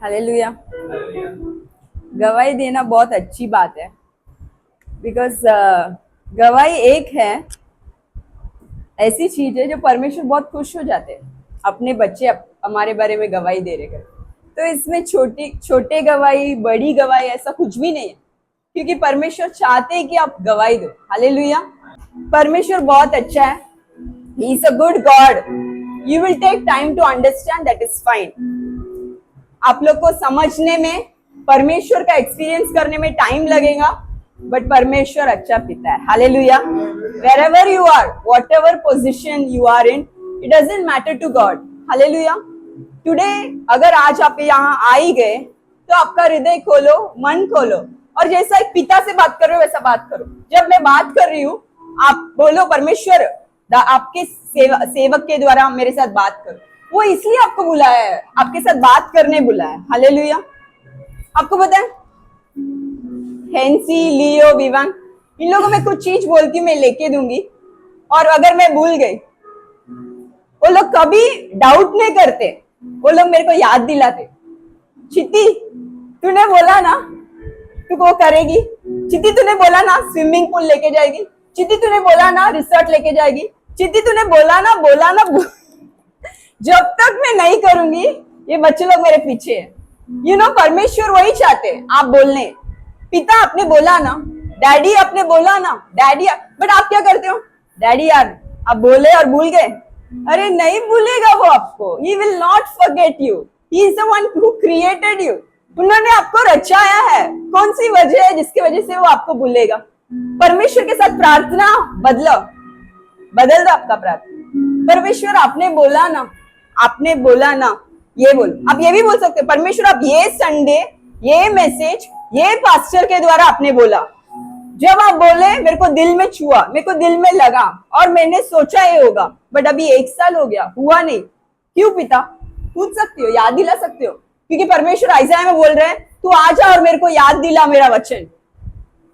Hallelujah. गवाही देना बहुत अच्छी बात है, बिकॉज गवाही एक है ऐसी चीज है जो परमेश्वर बहुत खुश हो जाते हैं अपने बच्चे हमारे बारे में गवाही दे रहे कर। तो इसमें छोटे गवाही बड़ी गवाही ऐसा कुछ भी नहीं है, क्योंकि परमेश्वर चाहते हैं कि आप गवाही दो। हालेलुया। परमेश्वर बहुत अच्छा है, he is a good God. You will take time to understand, that is fine. आप लोग को समझने में, परमेश्वर का एक्सपीरियंस करने में टाइम लगेगा, बट परमेश्वर अच्छा पिता है। Hallelujah. wherever you are, whatever position you are in, it doesn't matter to God. Hallelujah. today अगर आज आप यहाँ आ ही गए तो आपका हृदय खोलो, मन खोलो, और जैसा एक पिता से बात कर रहे हो वैसा बात करो। जब मैं बात कर रही हूँ आप बोलो परमेश्वर आपके सेवक के द्वारा मेरे साथ बात करो। वो इसलिए आपको बुलाया है, आपके साथ बात करने बुलाया है। हालेलुया। आपको पता है हेंसी, लियो, विवान, इन लोगों में कुछ चीज बोलती हूँ मैं लेके दूंगी, और अगर मैं भूल गई वो लोग कभी डाउट नहीं करते, वो लोग मेरे को याद दिलाते। चित्ती तूने बोला ना तू वो करेगी, चित्ती तूने बोला ना स्विमिंग पूल लेके जाएगी, चित्ती तूने बोला ना रिसोर्ट लेके जाएगी, चित्ती तूने बोला ना जब तक मैं नहीं करूंगी ये बच्चे लोग मेरे पीछे है। यू नो परमेश्वर वही चाहते आप बोलने। पिता आपने बोला ना, डैडी आपने बोला ना, डैडी, बट आप क्या करते हो? डैडी यार आप बोले और भूल गए। अरे नहीं भूलेगा वो आपको, he will not forget you, he is the one who created you. उन्होंने आपको रचाया है, कौन सी वजह है जिसकी वजह से वो आपको भूलेगा? परमेश्वर के साथ प्रार्थना बदल दो आपका प्रार्थना। परमेश्वर आपने बोला ना, आपने बोला ना, ये बोल। आप ये भी बोल सकते हो परमेश्वर आप ये संडे ये मैसेज ये पास्टर के द्वारा आपने बोला। जब आप बोले मेरे को दिल में छुआ, मेरे को दिल में लगा, और मैंने सोचा ये होगा, बट अभी 1 साल हो गया हुआ नहीं। क्यों पिता? पूछ सकते हो, याद दिला सकते हो, क्योंकि परमेश्वर आइज़ाया में बोल रहे हैं तू आ जा और मेरे को याद दिला मेरा वचन,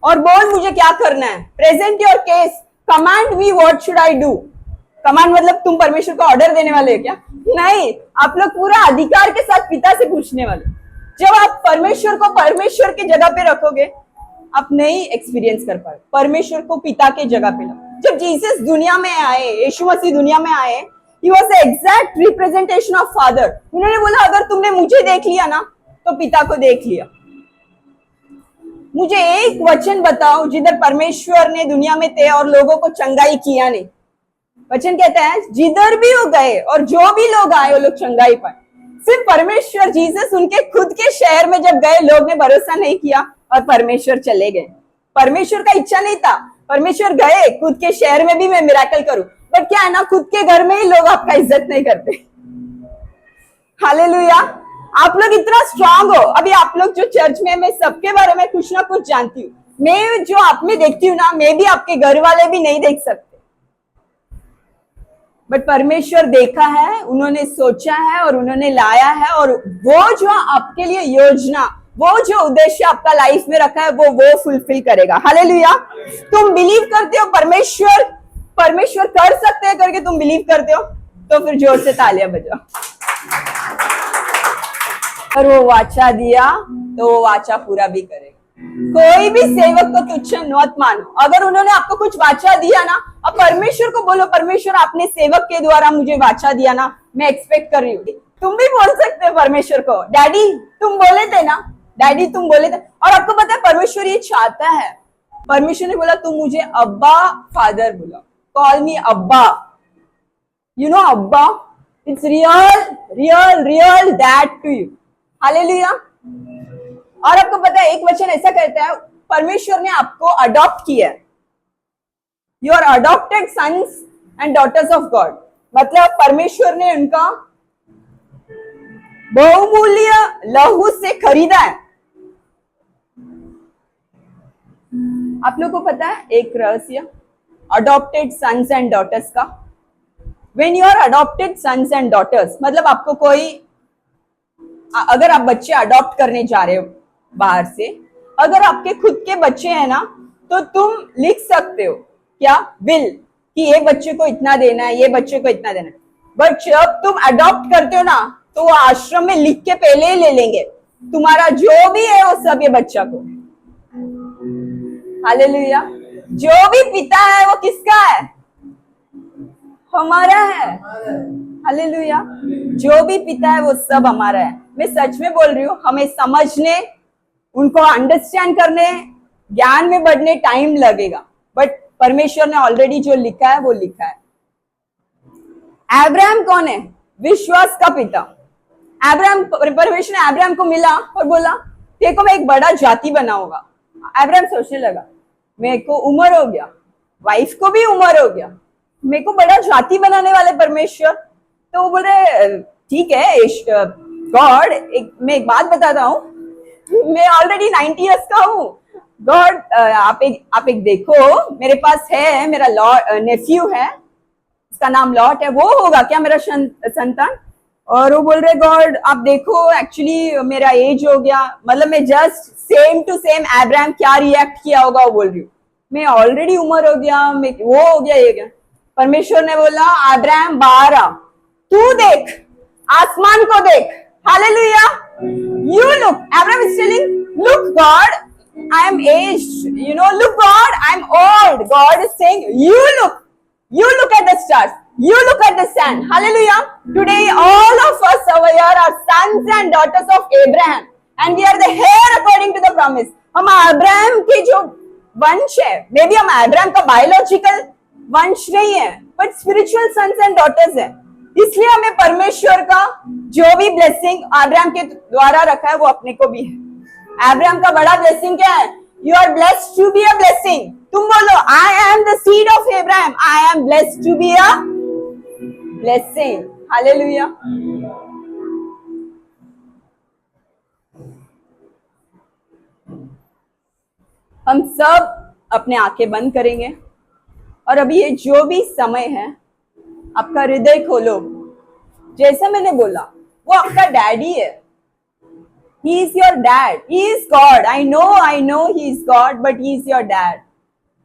और बोल मुझे क्या करना है। Present your case, command me what should I do. Command मतलब तुम परमेश्वर को ऑर्डर देने वाले हो क्या? नहीं, आप लोग पूरा अधिकार के साथ पिता से पूछने वाले। जब आप परमेश्वर को परमेश्वर की जगह पे रखोगे आप नहीं एक्सपीरियंस कर पाए। परमेश्वर को पिता के जगह पे लो। जब जीसस दुनिया में आए, यीशु मसीह दुनिया में आए, he was the exact representation of father. उन्होंने बोला अगर तुमने मुझे देख लिया ना तो पिता को देख लिया। मुझे एक वचन बताओ जिधर परमेश्वर ने दुनिया में थे और लोगों को चंगाई किया नहीं। वचन कहता है जिधर भी वो गए और जो भी लोग आए वो लोग चंगाई पाए। सिर्फ परमेश्वर जीसस उनके खुद के शहर में जब गए लोग ने भरोसा नहीं किया और परमेश्वर चले गए। परमेश्वर का इच्छा नहीं था, परमेश्वर गए खुद के शहर में भी मैं मिराकल करूं, बट क्या है ना खुद के घर में ही लोग आपका इज्जत नहीं करते। हालेलुया। आप लोग इतना स्ट्रांग हो। अभी आप लोग जो चर्च में, मैं सबके बारे में कुछ ना कुछ जानती हूँ। मैं जो आप में देखती हूँ ना, मैं भी आपके घर वाले भी नहीं देख सकते, बट परमेश्वर देखा है, उन्होंने सोचा है और उन्होंने लाया है, और वो जो आपके लिए योजना, वो जो उद्देश्य आपका लाइफ में रखा है वो फुलफिल करेगा। हालेलुया। तुम बिलीव करते हो परमेश्वर कर सकते हैं करके तुम बिलीव करते हो, तो फिर जोर से तालियां बजाओ। और वो वाचा दिया तो वो वाचा पूरा भी करेगा। कोई भी सेवक को तुच्छ मत मानो। अगर उन्होंने आपको कुछ वाचा दिया ना, अब परमेश्वर को बोलो परमेश्वर आपने सेवक के द्वारा मुझे वाचा दिया ना, मैं एक्सपेक्ट कर रही हूँ। तुम भी बोल सकते हो परमेश्वर को डैडी तुम बोले थे ना, डैडी तुम बोले थे। और आपको पता है परमेश्वर ये चाहता है, परमेश्वर ने बोला तुम मुझे अब्बा फादर बोला, call me Abba. You know Abba, it's real dad to you. Hallelujah. और आपको पता है एक वचन ऐसा कहता है परमेश्वर ने आपको अडॉप्ट किया। You are adopted sons and daughters of God. मतलब परमेश्वर ने उनका बहुमूल्य लहू से खरीदा है। आप लोग को पता है एक रहस्य अडॉप्टेड सन्स एंड डॉटर्स का। When you are adopted sons and daughters, मतलब आपको कोई, अगर आप बच्चे अडॉप्ट करने जा रहे हो बाहर से, अगर आपके खुद के बच्चे हैं ना, तो तुम लिख सकते हो क्या बिल कि ये बच्चे को इतना देना है, ये बच्चे को इतना देना है। बट जब तुम अडॉप्ट करते हो ना, तो वो आश्रम में लिख के पहले ही ले लेंगे तुम्हारा जो भी है वो सब ये बच्चा को। हालेलुया। जो भी पिता है वो किसका है? हमारा है। हालेलुया। जो भी पिता है वो सब हमारा है। मैं सच में बोल रही हूँ, हमें समझने, उनको अंडरस्टैंड करने, ज्ञान में बढ़ने टाइम लगेगा, बट परमेश्वर ने ऑलरेडी जो लिखा है वो लिखा है। अब्राहम कौन है? विश्वास का पिता। अब्राहम, परमेश्वर ने अब्राहम को मिला और बोला तेरे को मैं एक बड़ा जाति बनाऊंगा। अब्राहम सोचने लगा मेरे को उम्र हो गया, वाइफ को भी उम्र हो गया, मेरे को बड़ा जाति बनाने वाले परमेश्वर। तो वो बोल रहे ठीक है गॉड, मैं एक बात बताता हूँ, मैं ऑलरेडी 90 इयर्स का हूँ। गॉड आप एक देखो, मेरे पास है, मेरा नेफ्यू है, उसका नाम लॉट है, वो होगा क्या मेरा संतान? और वो बोल रहे गॉड आप देखो, एक्चुअली मेरा एज हो गया, मतलब मैं just same to same Abraham क्या रिएक्ट किया होगा वो बोल रही हूँ, मैं ऑलरेडी उम्र हो गया, मैं वो हो गया ये गया। परमेश्वर ने बोला अब्राहम बाहर आ, तू देख, आसमान को देख। Hallelujah. You look, Abraham is telling look God, I am aged, look God, I'm old. God is saying, you look at the stars, you look at the sand. Hallelujah. Today all of us over here are sons and daughters of Abraham, and we are the heir according to the promise. हम Abraham के जो वंश है, maybe हम Abraham का biological वंश नहीं है, but spiritual sons and daughters है। इसलिए हमें परमेश्वर का जो भी ब्लेसिंग अब्राहम के द्वारा रखा है वो अपने को भी है। अब्राहम का बड़ा ब्लेसिंग क्या है? You are blessed to be a blessing. तुम बोलो I am the seed of Abraham, I am blessed to be a blessing. Hallelujah. हम सब अपने आंखें बंद करेंगे और अभी ये जो भी समय है आपका हृदय खोलो। जैसा मैंने बोला वो आपका डैडी है। He is your dad. He is God. I know He is God, but He is your dad.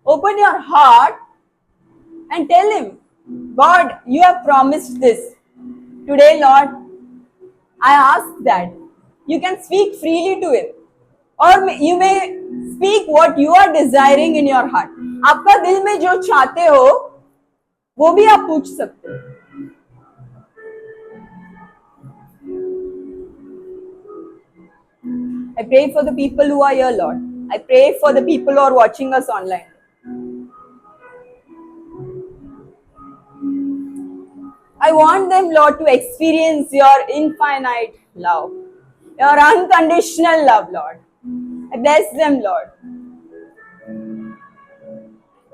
Open your heart and tell Him, God, you have promised this. Today, Lord, I ask that you can speak freely to Him. Or you may speak what you are desiring in your heart. आपका दिल में जो चाहते हो वो भी आप पूछ सकते हो। I pray for the people who are here, Lord. I pray for the people who are watching us online. I want them, Lord, to experience your infinite love, your unconditional love, Lord. I bless them, Lord.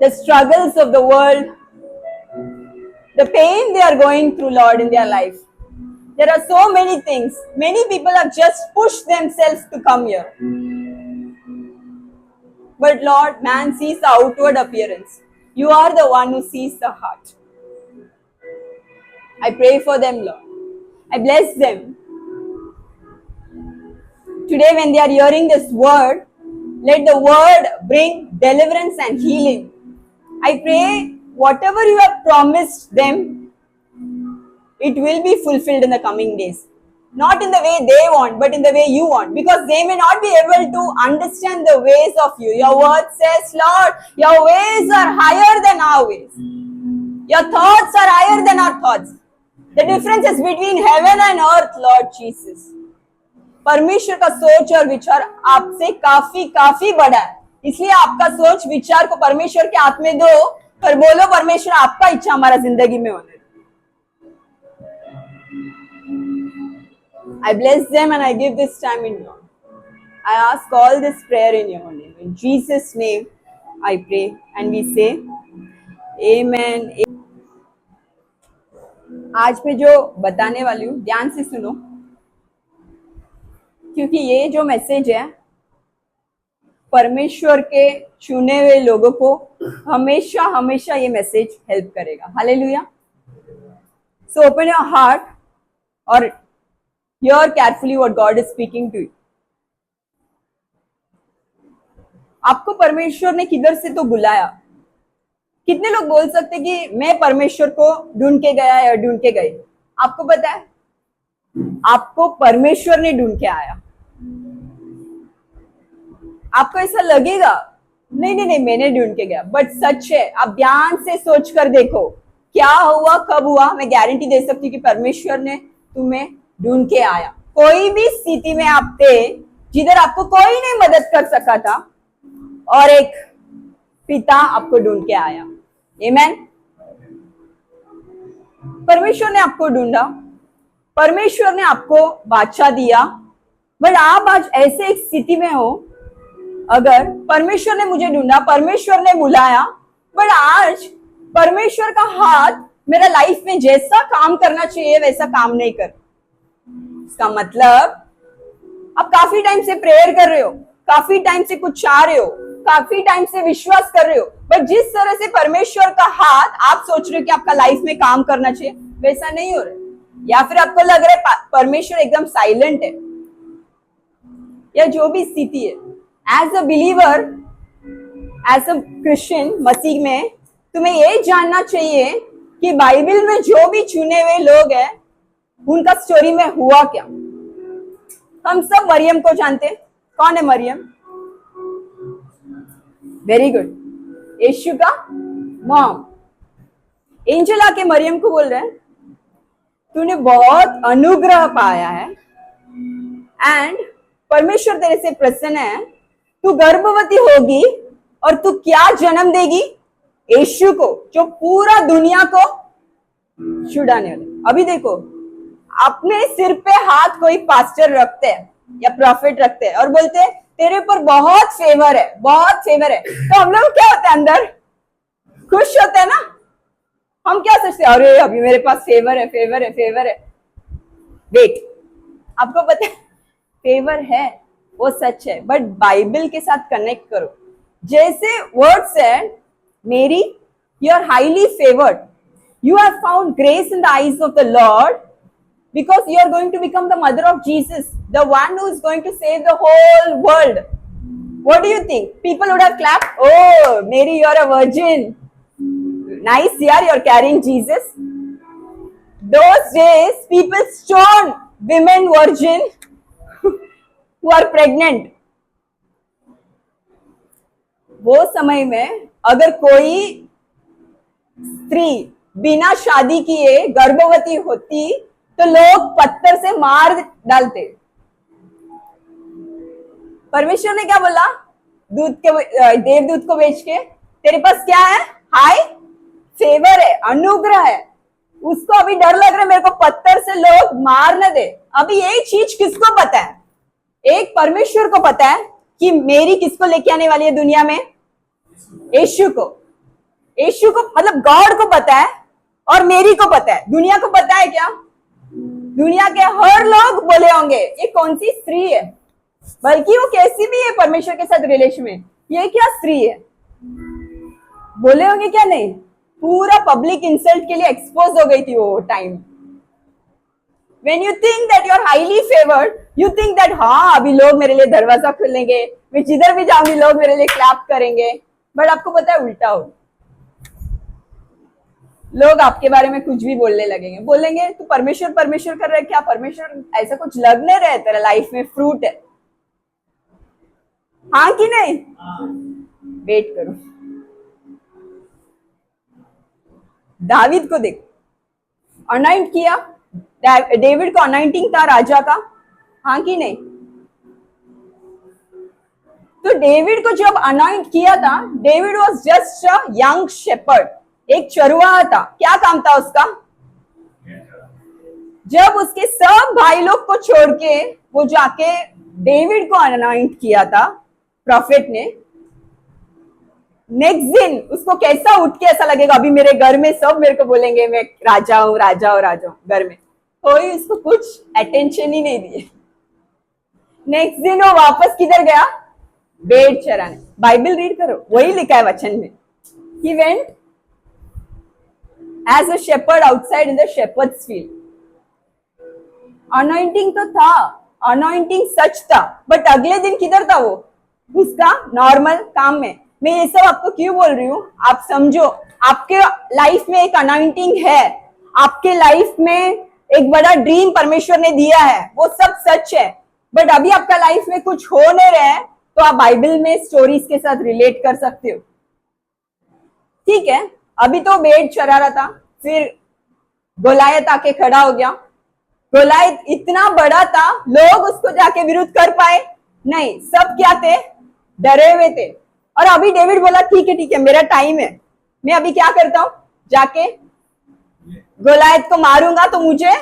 The struggles of the world, the pain they are going through, Lord, in their life. There are so many things. Many people have just pushed themselves to come here. But Lord, man sees the outward appearance. You are the one who sees the heart. I pray for them, Lord. I bless them. Today when they are hearing this word, let the word bring deliverance and healing. I pray whatever you have promised them, it will be fulfilled in the coming days. Not in the way they want, but in the way you want. Because they may not be able to understand the ways of you. Your word says, Lord, your ways are higher than our ways. Your thoughts are higher than our thoughts. The difference is between heaven and earth, Lord Jesus. परमेश्वर का सोच और विचार आपसे काफी काफी बड़ा है। इसलिए आपका सोच विचार को परमेश्वर के हाथ में दो और बोलो परमेश्वर आपका इच्छा हमारा जिंदगी में होने। I bless them and I give this time in your name. I ask all this prayer in your name. In Jesus' name I pray and we say Amen. आज मैं जो बताने वाली हूँ ध्यान से सुनो, क्योंकि ये जो मैसेज है परमेश्वर के चुने हुए लोगों को हमेशा हमेशा ये मैसेज हेल्प करेगा। Hallelujah. So open your heart और hear carefully what God is speaking to you. आपको परमेश्वर ने किधर से तो बुलाया। कितने लोग बोल सकते कि मैं परमेश्वर को ढूंढ के गया या ढूंढ के गई? आपको पता है आपको परमेश्वर ने ढूंढ के आया। आपको ऐसा लगेगा नहीं नहीं नहीं मैंने ढूंढ के गया, बट सच है। आप ध्यान से सोच कर देखो क्या हुआ, कब हुआ। मैं गारंटी दे सकती हूँ कि परमेश्वर ने तुम्हें ढूंढ के आया। कोई भी स्थिति में आप थे जिधर आपको कोई नहीं मदद कर सका था, और एक पिता आपको ढूंढ के आया। आमेन। परमेश्वर ने आपको ढूंढा, परमेश्वर ने आपको बादशाह दिया, बट आप आज ऐसे एक स्थिति में हो, अगर परमेश्वर ने मुझे ढूंढा, परमेश्वर ने बुलाया, बट आज परमेश्वर का हाथ मेरा लाइफ में जैसा काम करना चाहिए वैसा काम नहीं कर। इसका मतलब आप काफी टाइम से प्रेयर कर रहे हो, काफी टाइम से कुछ चाह रहे हो, काफी टाइम से विश्वास कर रहे हो, बट जिस तरह से परमेश्वर का हाथ आप सोच रहे हो कि आपका लाइफ में काम करना चाहिए वैसा नहीं हो रहा है। या फिर आपको लग रहा है परमेश्वर एकदम साइलेंट है, या जो भी स्थिति है। As a believer, as a Christian, मसीह में तुम्हें ये जानना चाहिए कि बाइबल में जो भी चुने हुए लोग हैं उनका स्टोरी में हुआ क्या। हम सब मरियम को जानते हैं। कौन है मरियम? वेरी गुड, यीशु का मॉम। एंजल आके मरियम को बोल रहे हैं तूने बहुत अनुग्रह पाया है एंड परमेश्वर तेरे से प्रसन्न है, तू गर्भवती होगी और तू क्या जन्म देगी? यीशु को, जो पूरा दुनिया को छुड़ाने वाले। अभी देखो, अपने सिर पे हाथ कोई पास्टर रखते हैं या प्रॉफिट रखते हैं और बोलते हैं तेरे पर बहुत फेवर है, बहुत फेवर है, तो हम लोग क्या होते हैं अंदर? खुश होते हैं ना। हम क्या सोचते हैं? अरे अभी मेरे पास फेवर है, फेवर है, फेवर है। वेट, आपको पता है फेवर है, वो सच है, बट बाइबल के साथ कनेक्ट करो। जैसे वर्ड्स है, Mary you are highly favoured, you have found grace in the eyes of the Lord because you are going to become the mother of Jesus, the one who is going to save the whole world. What do you think? People would have clapped. Oh, Mary, you are a virgin. Nice, yeah, you are carrying Jesus. Those days, people stoned women virgin who are pregnant. वो समय में अगर कोई स्त्री बिना शादी किए गर्भवती होती तो लोग पत्थर से मार डालते। परमेश्वर ने क्या बोला? दूध के देवदूत को भेज के, तेरे पास क्या है? हाय फेवर है, अनुग्रह है। उसको अभी डर लग रहा है मेरे को पत्थर से लोग मार न दे। अभी ये चीज किसको पता है? एक परमेश्वर को पता है कि मेरी किसको लेके आने वाली है दुनिया में? यीशु को। यीशु को मतलब गॉड को पता है और मेरी को पता है। दुनिया को पता है क्या? दुनिया के हर लोग बोले होंगे ये कौन सी स्त्री है, बल्कि वो कैसी भी है परमेश्वर के साथ रिलेशन में, ये क्या स्त्री है, बोले होंगे क्या? नहीं, पूरा पब्लिक इंसल्ट के लिए एक्सपोज हो गई थी वो time. When you think that you are highly favored, you think that हाँ अभी लोग मेरे लिए दरवाजा खोलेंगे, मैं जिधर भी जाऊंगी लोग मेरे लिए क्लैप करेंगे, बट आपको पता है उल्टा हो। लोग आपके बारे में कुछ भी बोलने लगेंगे, बोलेंगे तू परमेश्वर परमेश्वर कर रहा है क्या? परमेश्वर ऐसा कुछ लग नहीं रहा है तेरा लाइफ में फ्रूट है, हाँ कि नहीं? वेट करो। दावीद को देखो, अनॉइंट किया, डेविड को अनॉइंटिंग था राजा का, हाँ कि नहीं? तो डेविड को जब अनॉइंट किया था, David was just a young shepherd, एक चरवाहा था। क्या काम था उसका? जब उसके सब भाई लोग को छोड़ के वो जाके डेविड को अनॉइंट किया था प्रॉफिट ने, नेक्स्ट दिन उसको कैसा उठ के ऐसा लगेगा अभी मेरे घर में सब मेरे को बोलेंगे मैं राजा हूं, राजा हूं, राजा हूं। घर में कोई उसको कुछ अटेंशन ही नहीं दिए। नेक्स्ट दिन वो वापस किधर गया? भेड़ चराने। बाइबल रीड करो, वही लिखा है वचन में। He went as a shepherd outside in the shepherd's field. Anointing तो था, अनॉइंटिंग सच था, बट अगले दिन किधर था वो? उसका नॉर्मल काम में। मैं ये सब आपको क्यों बोल रही हूँ? आप समझो, आपके लाइफ में एक अनॉइंटिंग है, आपके लाइफ में एक बड़ा ड्रीम परमेश्वर ने दिया है, वो सब सच है, बट अभी आपका लाइफ में कुछ हो नहीं रहा है, तो आप बाइबल में स्टोरीज के साथ रिलेट कर सकते हो। ठीक है, अभी तो भेड़ चरा रहा था, फिर गोलायत आके खड़ा हो गया। गोलायत इतना बड़ा था, लोग उसको जाके विरुद्ध कर पाए नहीं, सब क्या थे, डरे हुए थे। और अभी डेविड बोला ठीक है मेरा टाइम है, मैं अभी क्या करता हूं, जाके गोलायत को मारूंगा तो मुझे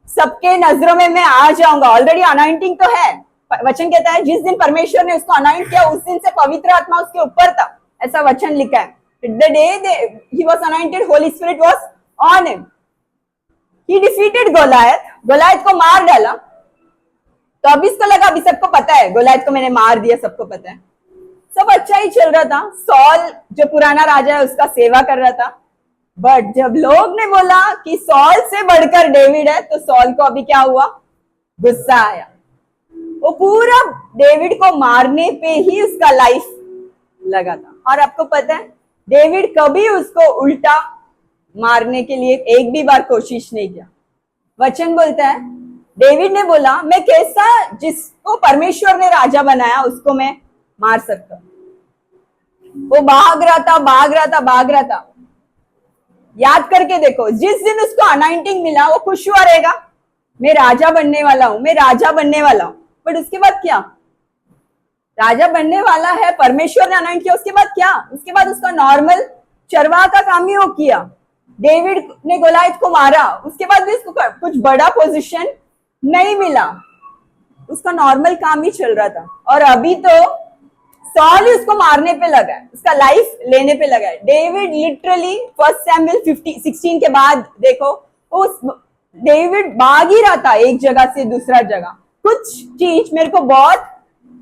सबके नजरों में मैं आ जाऊंगा। ऑलरेडी अनाइंटिंग तो है, वचन कहता है जिस दिन परमेश्वर ने उसको अनाइंट किया उस दिन से पवित्र आत्मा उसके ऊपर था, ऐसा वचन लिखा है। The day he was anointed, Holy Spirit was on him. He defeated Goliath. Goliath को मार डाला। तो अभी इसको लगा अभी सबको पता है, गोलायत को मैंने मार दिया, सबको पता है, सब अच्छा ही चल रहा था। सॉल जो पुराना राजा है उसका सेवा कर रहा था। बट जब लोग ने बोला कि सॉल से बढ़कर डेविड है, तो सॉल को अभी क्या हुआ, गुस्सा आया। वो पूरा डेविड को मारने पे ही उसका लाइफ लगा था। और आपको पता है डेविड कभी उसको उल्टा मारने के लिए एक भी बार कोशिश नहीं किया। वचन बोलता है डेविड ने बोला मैं कैसा, जिसको परमेश्वर ने राजा बनाया उसको मैं मार सकता हूं। वो भाग रहा था। याद करके देखो, जिस दिन उसको अनाइंटिंग मिला वो खुश हुआ रहेगा, मैं राजा बनने वाला हूं। बट उसके बाद क्या, राजा बनने वाला है, परमेश्वर ने अनाइंट किया, उसके बाद क्या, उसके बाद उसका नॉर्मल चरवाहा का काम ही वो किया। डेविड ने गोलायत को मारा, उसके बाद भी उसको कुछ बड़ा पोजीशन नहीं मिला, उसका नॉर्मल काम ही चल रहा था। और अभी तो सॉल ही उसको मारने पे लगा है, उसका लाइफ लेने पे लगा है। डेविड लिटरली 1 सैमुएल 16 के बाद देखो, उस डेविड भाग ही रहा था एक जगह से दूसरा जगह। कुछ चीज मेरे को बहुत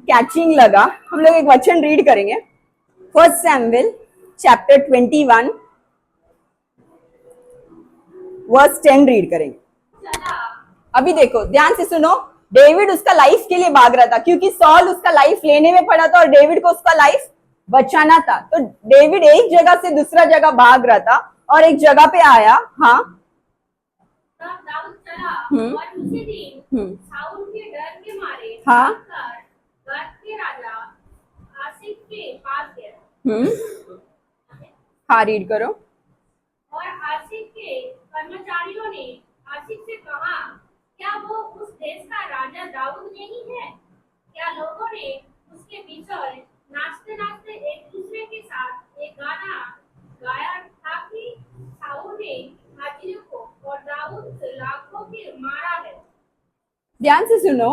कैचिंग लगा, हम लोग एक वचन रीड करेंगे। 1 सैमुएल चैप्टर 21 वर्स 10 रीड करेंगे। अभी देखो ध्यान से सुनो, डेविड उसका लाइफ के लिए भाग रहा था, क्योंकि सॉल उसका लाइफ लेने में पड़ा था और डेविड को उसका लाइफ बचाना था। तो डेविड एक जगह से दूसरा जगह भाग रहा था और एक जगह पे आया। हाँ, दाऊद चला और उसी दिन साउल के डर के मारे हाँ, गत के राजा आसिफ के पास गया। हाँ रीड करो। और आसिफ के कर्मचारियों ने आसिफ से कहा, क्या वो उस देश का राजा दाऊद नहीं है? क्या लोगों ने उसके बीचों नाचते नाचते एक दूसरे के साथ एक गाना गाया था कि साउल ने हाजिरों को और दाऊद लाखों को मारा है? ध्यान से सुनो,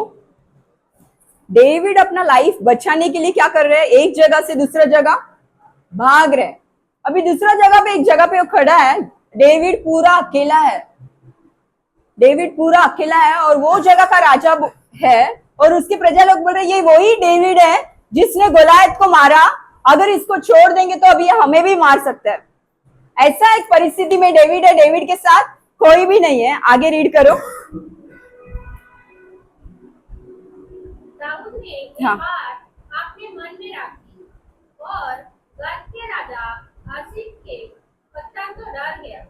डेविड अपना लाइफ बचाने के लिए क्या कर रहे हैं, एक जगह से दूसरा जगह भाग रहे हैं। अभी दूसरा जगह पे, एक जगह पे वो खड़ा है, डेविड पूरा अकेला है और वो जगह का राजा है। और उसके प्रजा लोग बोल रहे ये वही डेविड है जिसने गोलायत को मारा, अगर इसको छोड़ देंगे तो अभी हमें भी मार सकता है। ऐसा एक परिस्थिति में डेविड है, डेविड के साथ कोई भी नहीं है। आगे रीड करो। दाऊद ने एक बात अपने मन में रखी और गत के राजा आसिफ के पत्ता तो डर गया।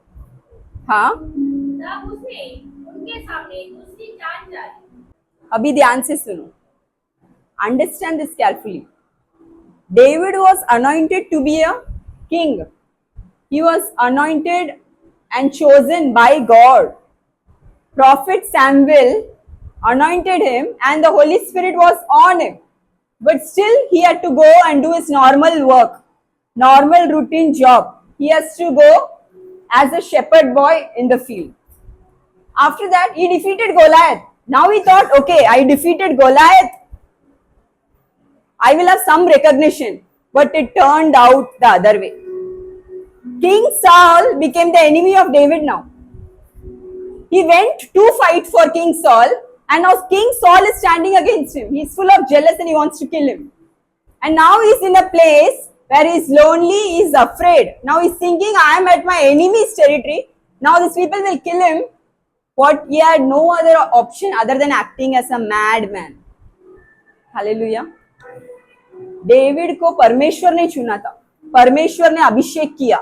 हाँ, तब उसने उनके सामने दूसरी चाल चली। अभी ध्यान से सुनो, understand this carefully. David was anointed to be a king, he was anointed and chosen by God. Prophet Samuel anointed him and the Holy Spirit was on him, but still he had to go and do his normal work, normal routine job. He has to go as a shepherd boy in the field. After that he defeated Goliath. Now he thought, okay, I defeated Goliath, I will have some recognition, but it turned out the other way. King Saul became the enemy of David now. He went to fight for King Saul, and now King Saul is standing against him. He's full of jealous and he wants to kill him. And now he's in a place where he's lonely, he's afraid. Now he's thinking, I am at my enemy's territory. Now these people will kill him. What? He had no other option other than acting as a madman. Hallelujah. David को परमेश्वर ने चुना था, परमेश्वर ने अभिषेक किया,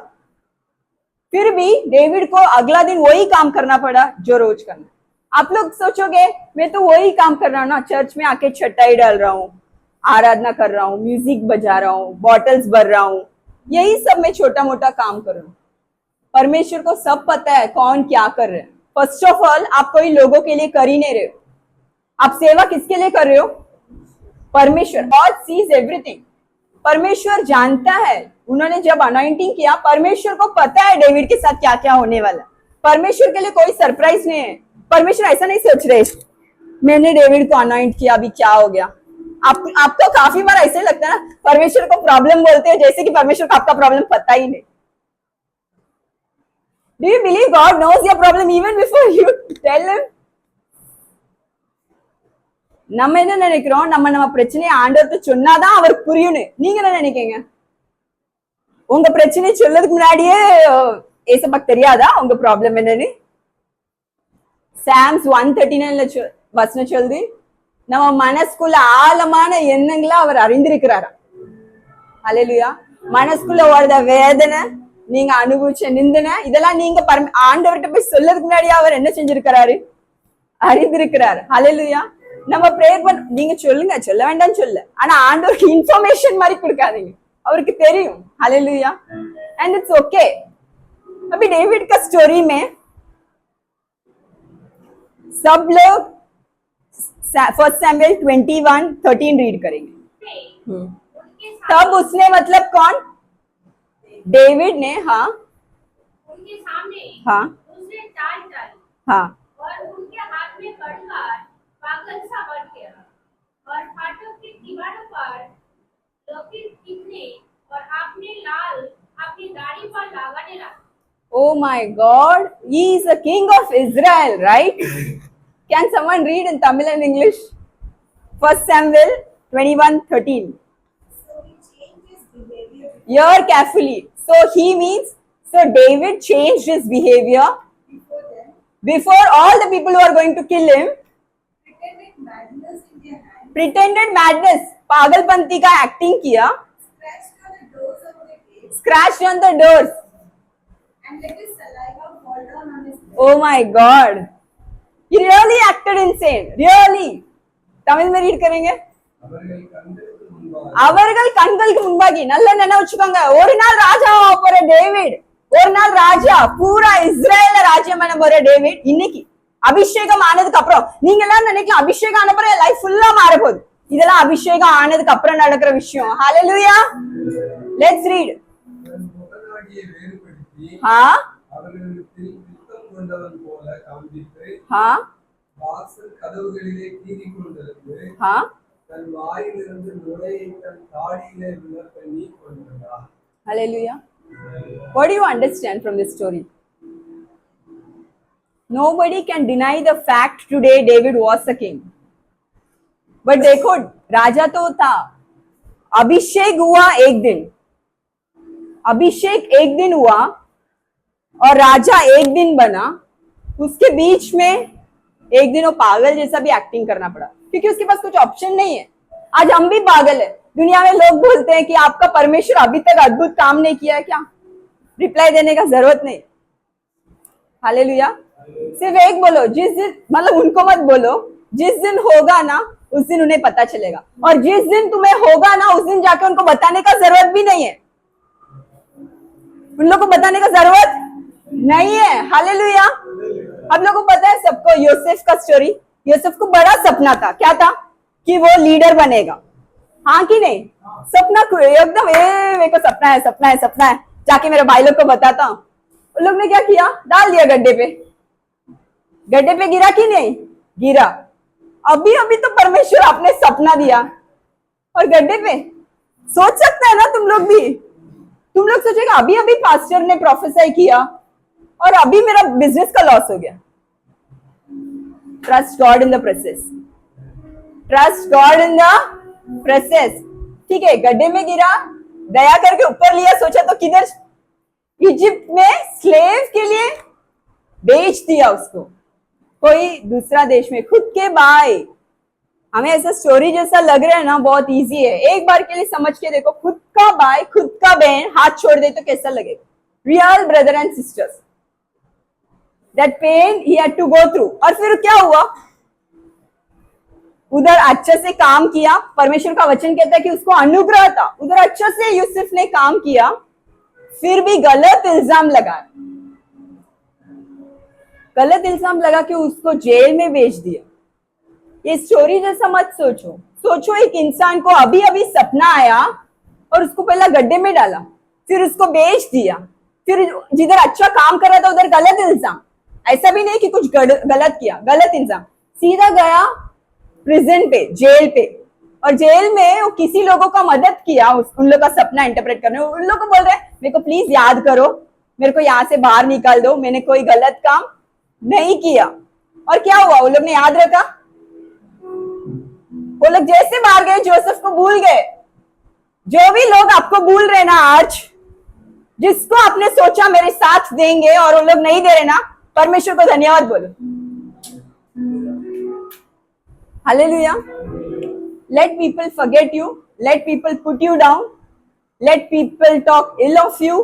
फिर भी डेविड को अगला दिन वही काम करना पड़ा जो रोज करना। आप लोग सोचोगे मैं तो वही काम कर रहा हूँ ना, चर्च में आके चटाई डाल रहा हूँ, आराधना कर रहा हूँ, म्यूजिक बजा रहा हूँ, बॉटल्स भर रहा हूँ, यही सब मैं छोटा मोटा काम कर रहा हूँ। परमेश्वर को सब पता है कौन क्या कर रहे हैं। फर्स्ट ऑफ ऑल आप कोई लोगों के लिए कर ही नहीं रहे हो, आप सेवा किसके लिए कर रहे हो? परमेश्वर। God sees everything. परमेश्वर जानता है। उन्होंने जब अनॉइंटिंग किया, परमेश्वर को पता है डेविड के साथ क्या क्या होने वाला। परमेश्वर के लिए कोई सरप्राइज नहीं है। परमेश्वर ऐसा नहीं सोच रहे मैंने डेविड को अनॉइंट किया, अभी क्या हो गया। आपको काफी बार ऐसे लगता है ना, परमेश्वर को प्रॉब्लम बोलते हैं जैसे कि परमेश्वर को आपका प्रॉब्लम पता ही नहीं। Do you believe God knows your problem even before you tell him? நம்ம என்ன நினைக்கிறோம், நம்ம பிரச்சனையை ஆண்டவர்கிட்ட சொன்னாதான் அவருக்கு புரியும்னு. நீங்க என்ன நினைக்கிறீங்க? உங்க பிரச்சனை சொல்லதுக்கு முன்னாடியே ஏசப்பாக்கு தெரியாதா உங்க ப்ராப்ளம் என்னன்னு? சாம்ஸ் 139 வசனம் சொல்லுது, நம்ம மனசுக்குள்ள ஆழமான எண்ணங்களை அவர் அறிந்திருக்கிறாரா. ஹல்லேலூயா. மனசுக்குள்ள ஓடுற வேதனை, நீங்க அனுபவிச்ச நிந்தனை, இதெல்லாம் நீங்க ஆண்டவர்கிட்ட போய் சொல்லதுக்கு முன்னாடியே அவர் என்ன செஞ்சிருக்கிறாரு? அறிந்திருக்கிறார். ஹல்லேலூயா. நம்ம பிரேயர் நீங்க சொல்லுங்க, சொல்ல வேண்டாம்னு சொல்ல, ஆனா ஆண்டவருக்கு இன்ஃபர்மேஷன் மாதிரி கொடுக்காதீங்க, அவருக்கு தெரியும். ஹல்லேலூயா. And it's okay. अभी डेविड का स्टोरी में सब लोग फर्स्ट सैमुएल 21:13 रीड करेंगे। तब उसने, मतलब कौन? डेविड ने, हाँ, उनके सामने हाँ, उसने चाल चली, हाँ, और उनके हाथ में कड़कार पागल सा बन गया, और फाटक की दीवारों पर लकीर खींचने और अपने लाल अपनी दाढ़ी पर लगाने लगा। Oh my God, he is a king of Israel, right? Can someone read in Tamil and English? First Samuel 21:13. So he changed his behavior Hear carefully. So he means, so David changed his behavior before them, before all the people who are going to kill him. pretended madness in their hands, Pretended madness, पागलपंती का acting किया, scratched on the doors of their gates, scratched on the doors. and let his saliva fall down on his head. Oh my God, he really acted insane, really. Tamil में read करेंगे। அவர்கள் கண்களுக்கு முன்பாகி, நல்ல நினைவு வச்சுக்கோங்க, ஒரு நாள் ராஜாவா போற டேவிட், ஒரு நாள் ராஜா, பூரா இஸ்ரேல ராஜ்யம் பண்ண போற டேவிட், இன்னைக்கு அபிஷேகம் ஆனதுக்கு அப்புறம், நீங்க எல்லாம் நினைக்கலாம் அபிஷேகம் ஆன அப்புறம் லைஃப் ஃபுல்லா மாற போகுது. இதெல்லாம் அபிஷேகம் ஆனதுக்கு அப்புறம் நடக்கிற விஷயம். ஹalleluya. Let's read. हाँ, हाँ, வாசல் கதவுகளிலே கீறி கொண்டிருந்து हाँ, தன் வாயிலிருந்து நுரையை தன் தாடியிலே விழ பண்ணி கொண்டிருந்தார். hallelujah. What do you understand from this story? Nobody can deny the fact today David was a king. But देखो, राजा तो था, अभिषेक हुआ एक दिन, अभिषेक एक दिन हुआ और राजा एक दिन बना। उसके बीच में एक दिन वो पागल जैसा भी एक्टिंग करना पड़ा, क्योंकि उसके पास कुछ ऑप्शन नहीं है। आज हम भी पागल है। दुनिया में लोग बोलते हैं कि आपका परमेश्वर अभी तक अद्भुत काम नहीं किया है क्या? रिप्लाई देने का जरूरत नहीं। हालेलुया। सिर्फ एक बोलो, जिस दिन, मतलब उनको मत बोलो, जिस दिन होगा ना उस दिन उन्हें पता चलेगा, और जिस दिन तुम्हें होगा ना उस दिन जाके उनको बताने का जरूरत भी नहीं है, उन लोगों को बताने का जरूरत नहीं है। हालेलुया। आप लोगों को पता है सबको यूसुफ का स्टोरी। यूसुफ को बड़ा सपना था, क्या था? कि वो लीडर बनेगा। हाँ कि नहीं? सपना एकदम मेरे को सपना है, सपना है, सपना है, जाके मेरे भाई लोग को बताता हूँ। उन लोग ने क्या किया? डाल दिया गड्ढे पे। गड्ढे पे गिरा कि नहीं गिरा? अभी अभी तो परमेश्वर आपने सपना दिया और गड्ढे पे। सोच सकता है ना तुम लोग भी? तुम लोग सोचेगा अभी अभी पास्टर ने प्रोफेसाई किया और अभी मेरा बिजनेस का लॉस हो गया। Trust God in the process, trust God in the process. ठीक है, गड्ढे में गिरा, दया करके ऊपर लिया, सोचा तो किधर? इजिप्ट में स्लेव के लिए बेच दिया उसको, कोई दूसरा देश में। खुद के भाई, हमें ऐसा स्टोरी जैसा लग रहा है ना, बहुत इजी है। एक बार के लिए समझ के देखो, खुद का भाई, खुद का बहन हाथ छोड़ दे तो कैसा लगेगा? Real brother and sisters, that pain he had to go through. और फिर क्या हुआ? उधर अच्छे से काम किया, परमेश्वर का वचन कहता है कि उसको अनुग्रह था, उधर अच्छे से यूसुफ ने काम किया, फिर भी गलत इल्जाम लगा के उसको जेल में भेज दिया। ये स्टोरी जैसा मत सोचो। सोचो एक इंसान को अभी अभी सपना आया और उसको पहला गड्ढे में डाला, फिर उसको बेच दिया, फिर जिधर अच्छा काम कर रहा था उधर गलत इल्जाम। ऐसा भी नहीं कि कुछ गलत किया, गलत इल्जाम, सीधा गया प्रिजन पे, जेल पे। और जेल में वो किसी लोगों का मदद किया उन लोगों का सपना इंटरप्रेट करने। उन लोगों को बोल रहे मेरे को प्लीज याद करो, मेरे को यहाँ से बाहर निकाल दो, मैंने कोई गलत काम नहीं किया। और क्या हुआ, वो लोग ने याद रखा, वो लोग जैसे बाहर गए जोसेफ को भूल गए। जो भी लोग आपको भूल रहे ना आज, जिसको आपने सोचा मेरे साथ देंगे और वो लोग नहीं दे रहे ना, परमेश्वर को धन्यवाद बोलो। Hallelujah. Let people forget you, let people put you down, let people talk ill of you,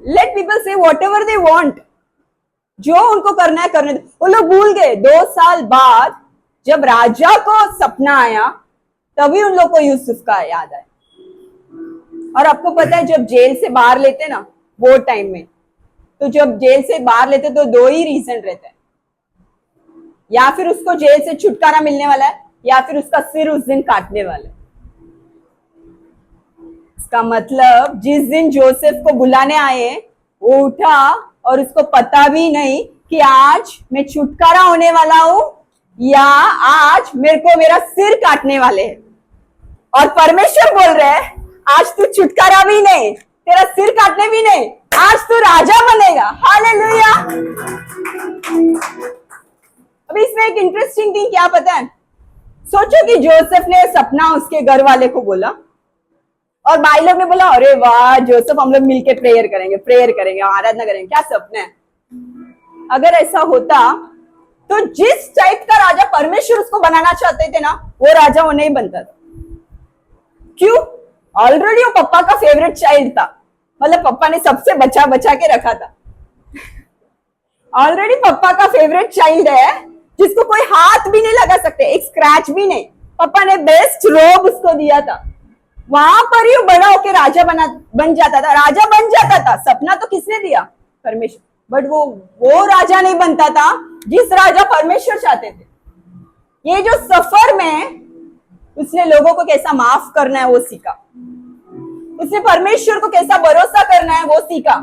let people say whatever they want. जो उनको करना है करने दो। वो लोग भूल गए। 2 साल बाद जब राजा को सपना आया तभी उन लोग को यूसुफ का याद आया। और आपको पता है जब जेल से बाहर लेते ना वो टाइम में, तो जब जेल से बाहर लेते तो 2 ही रीजन रहते हैं, या फिर उसको जेल से छुटकारा मिलने वाला है या फिर उसका सिर उस दिन काटने वाला है। इसका मतलब जिस दिन जोसेफ को बुलाने आए वो उठा और उसको पता भी नहीं कि आज मैं छुटकारा होने वाला हूं या आज मेरे को मेरा सिर काटने वाले हैं। और परमेश्वर बोल रहे हैं आज तू छुटकारा भी नहीं, तेरा सिर काटने भी नहीं, आज तू राजा बनेगा। हालेलुया। अभी इसमें एक इंटरेस्टिंग थिंग क्या पता है, सोचो कि जोसेफ ने सपना उसके घर वाले को बोला और भाई लोग ने बोला अरे वाह जोसेफ हम लोग मिलके प्रेयर करेंगे, आराधना करेंगे, क्या सपना है। अगर ऐसा होता तो जिस टाइप का राजा परमेश्वर उसको बनाना चाहते थे ना वो राजा वो नहीं बनता था। क्यों? ऑलरेडी वो पप्पा का फेवरेट चाइल्ड था, मतलब पप्पा ने सबसे बचा बचा के रखा था। ऑलरेडी पप्पा का फेवरेट चाइल्ड है जिसको कोई हाथ भी नहीं लगा सकते, एक स्क्रैच भी नहीं। पापा ने बेस्ट रोब उसको दिया था, वहां पर ही बड़ा होके राजा बन जाता था। सपना तो किसने दिया? परमेश्वर। बट वो राजा नहीं बनता था जिस राजा परमेश्वर चाहते थे। ये जो सफर में उसने लोगों को कैसा माफ करना है वो सीखा, उसने परमेश्वर को कैसा भरोसा करना है वो सीखा।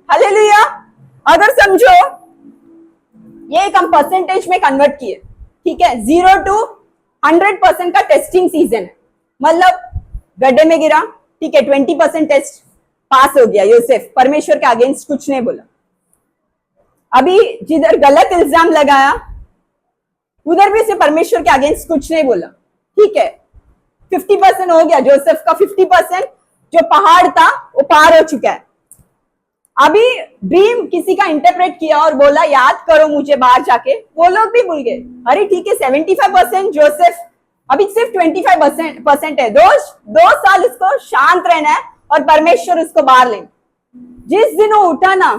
हालेलुया। अगर समझो ये एक हम परसेंटेज में कन्वर्ट किए, ठीक है, 0 to 100% का टेस्टिंग सीजन है। मतलब गड्ढे में गिरा, ठीक है, 20% टेस्ट पास हो गया यूसुफ, परमेश्वर के अगेंस्ट कुछ नहीं बोला। अभी जिधर गलत इल्जाम लगाया उधर भी उसे परमेश्वर के अगेंस्ट कुछ नहीं बोला, ठीक है, 50% हो गया। जोसेफ का 50% जो पहाड़ था वो पार हो चुका है। अभी ड्रीम किसी का इंटरप्रेट किया और बोला याद करो मुझे बाहर जाके, वो लोग भी भूल गए। अरे ठीक है 75% जोसेफ, अभी सिर्फ 25% है। 2 साल उसको शांत रहना है और परमेश्वर उसको बाहर ले। जिस दिन वो उठा ना,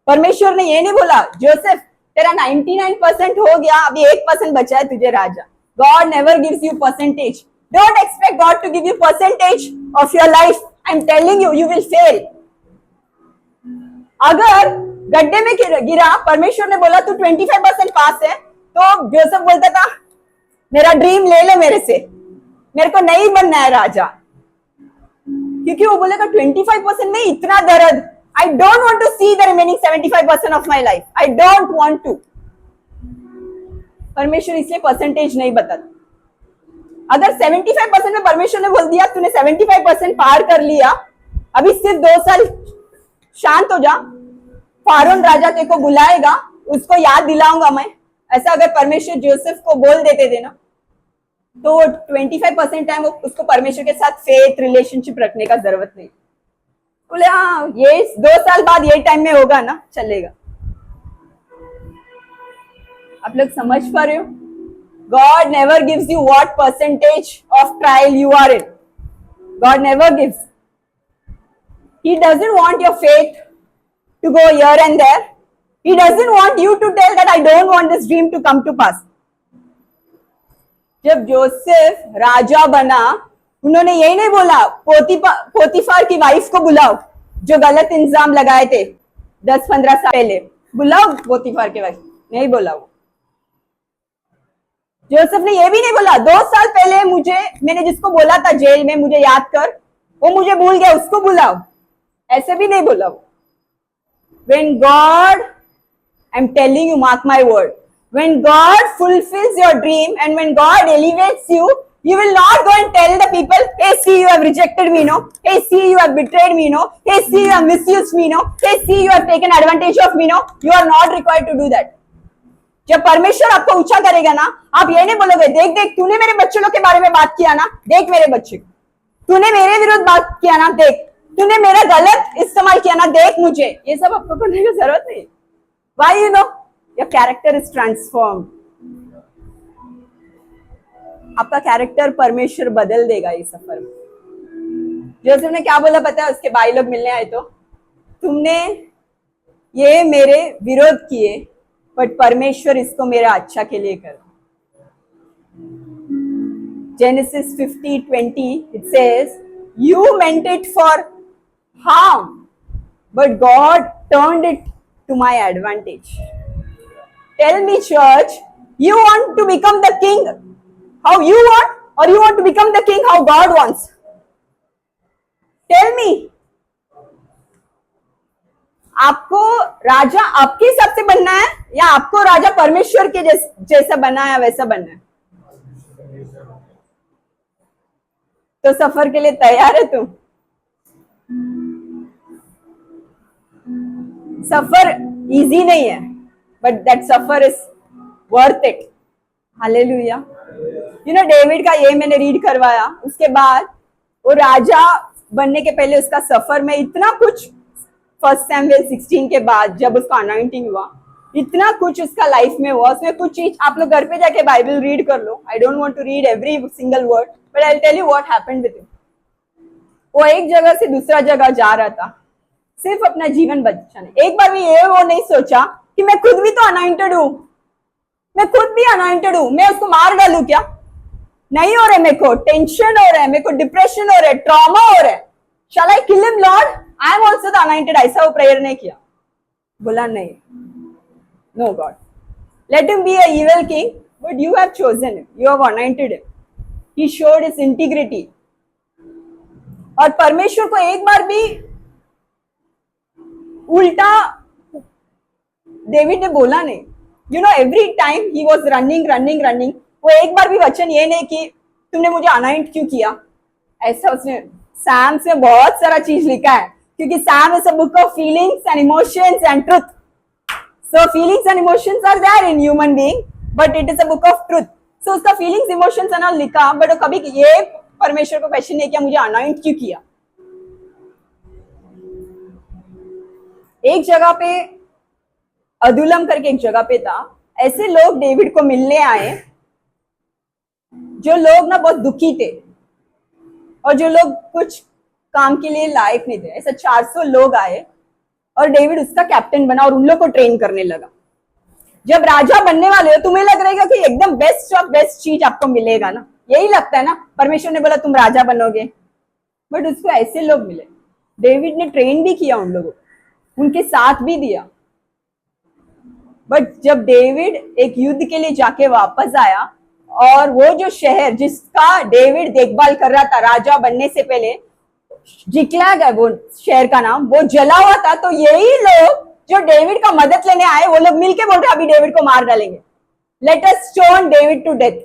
परमेश्वर ने ये नहीं बोला जोसेफ तेरा 99% हो गया, अभी 1% बचा है तुझे राजा। God never gives you percentage. Don't expect God to give you percentage of your life. I am telling you will fail. अगर गड्ढे में गिरा, परमेश्वर ने बोला तू 25% पास है, तो जोसेफ बोलता था मेरा ड्रीम ले ले मेरे से, मेरे को नहीं बनना है राजा। क्योंकि वो बोलेगा 25% में इतना दर्द, I don't want to see the remaining 75% of my life, I don't want to. परमेश्वर इसलिए परसेंटेज नहीं बताता। अगर 75% में परमेश्वर ने बोल दिया तूने 75% पार कर लिया, अभी सिर्फ 2 साल शांत हो जा, फारून राजा तेरे को बुलाएगा, उसको याद दिलाऊंगा मैं। ऐसा अगर परमेश्वर जोसेफ को बोल देते थे ना, तो 25% टाइम उसको परमेश्वर के साथ फेथ रिलेशनशिप रखने का जरूरत नहीं। बोले हाँ ये 2 साल बाद ये टाइम में होगा ना, चलेगा। आप लोग समझ पा रहे हो? God never gives you what percentage of trial you are in. God never gives. He doesn't want your faith to go here and there. He doesn't want you to tell that I don't want this dream to come to pass. जब Joseph राजा बना, उन्होंने यही नहीं बोला पोतीफार की wife को बुलाओ जो गलत इंजाम लगाए थे 10-15 साल पहले, बुलाओ पोतीफार के वाइफ, नहीं बोला वो। जोसेफ ने ये भी नहीं बोला 2 साल पहले मैंने जिसको बोला था जेल में मुझे याद कर, वो मुझे भूल गया, उसको बुलाओ, ऐसे भी नहीं बोला वो। When God, I'm telling you, mark my word, when God fulfills your dream and when God elevates you, you will not go and tell the people, hey, see, you have rejected me, no? Hey, see, you have betrayed me, no? Hey, see, you have misused me, no? Hey, see, you have taken advantage of me, no? You are not required to do that. जब परमेश्वर आपको ऊंचा करेगा ना, आप ये नहीं बोलोगे, देख देख तूने मेरे बच्चों लोग के बारे में बात किया ना, देख मेरे बच्चे, तूने मेरे विरुद्ध बात किया ना, देख तूने मेरा गलत इस्तेमाल किया ना, देख मुझे। ये सब आपको करने की जरूरत नहीं। Why? You know, your character is transformed. आपका कैरेक्टर परमेश्वर बदल देगा इस सफर में। जोसेफ ने क्या बोला पता है? उसके भाई लोग मिलने आए तो, तुमने ये मेरे विरोध किए, बट परमेश्वर इसको मेरा अच्छा के लिए कर। Genesis 50:20 it says, you meant it for harm, but God turned it to my advantage. Tell me, church, you want to become the king how you want, or you want to become the king how God wants? Tell me. आपको राजा आपके हिसाब से बनना है या आपको राजा परमेश्वर के जैसा बनना है, वैसा बनना है? तो सफर के लिए तैयार है तुम? सफर इजी नहीं है, but that suffer is worth it. Hallelujah. You know, David का ये मैंने रीड करवाया, उसके बाद वो राजा बनने के पहले उसका सफर में इतना कुछ, 1 सैमुएल 16 के बाद जब उसका अनॉइंटिंग हुआ, इतना कुछ उसका लाइफ में हुआ। उसमें कुछ चीज आप लोग घर पे जाके बाइबल रीड कर लो। I don't want to read every single word, but I will tell you what happened with him. वो एक जगह से दूसरा जगह जा रहा था सिर्फ अपना जीवन बचाने। एक बार भी ये वो नहीं सोचा कि मैं खुद भी तो अनॉइंटेड हूं, मैं खुद भी अनॉइंटेड हूं, मैं उसको मार डालू क्या? नहीं हो रहा है, मेरे को टेंशन हो रहा है, मेरे को डिप्रेशन हो रहा है, ट्रॉमा हो रहा है, shall I kill him lord, I am also the anointed. ऐसा वो प्रेयर नहीं किया, बोला नहीं, no God, let him be a evil king, but you have chosen him, you have anointed him. He showed his integrity. और परमेश्वर को एक बार भी उल्टा डेविड ने बोला नहीं। You know, every time he was running. वो एक बार भी वचन ये नहीं कि तुमने मुझे अनॉइंट क्यों किया, ऐसा उसने सैम से बहुत सारा चीज लिखा है, क्योंकि Psalm is a book of feelings and emotions and truth. So feelings and emotions are there in human being, but it is a book of truth. So उसका फीलिंग्स इमोशंस है ना लिखा, बट वो कभी ये परमेश्वर को क्वेश्चन नहीं किया मुझे अनॉइंट क्यों किया। एक जगह पे अदुलम करके एक जगह पे था, ऐसे लोग डेविड को मिलने आए जो लोग ना बहुत दुखी थे और जो लोग कुछ काम के लिए लायक नहीं थे। ऐसा 400 लोग आए और डेविड उसका कैप्टन बना और उन लोग को ट्रेन करने लगा। जब राजा बनने वाले हो, तुम्हें लग रहेगा कि एकदम बेस्ट ऑफ बेस्ट चीज आपको मिलेगा ना, यही लगता है ना, परमेश्वर ने बोला तुम राजा बनोगे, बट उसको ऐसे लोग मिले। डेविड ने ट्रेन भी किया उन लोगों को, उनके साथ भी दिया, बट जब डेविड एक युद्ध के लिए जाके वापस आया और वो जो शहर जिसका डेविड देखभाल कर रहा था राजा बनने से पहले, जिकलैग है वो शहर का नाम, वो जला हुआ था। तो यही लोग जो डेविड का मदद लेने आए, वो लोग मिलके बोल रहे अभी डेविड को मार डालेंगे, let us stone David to death.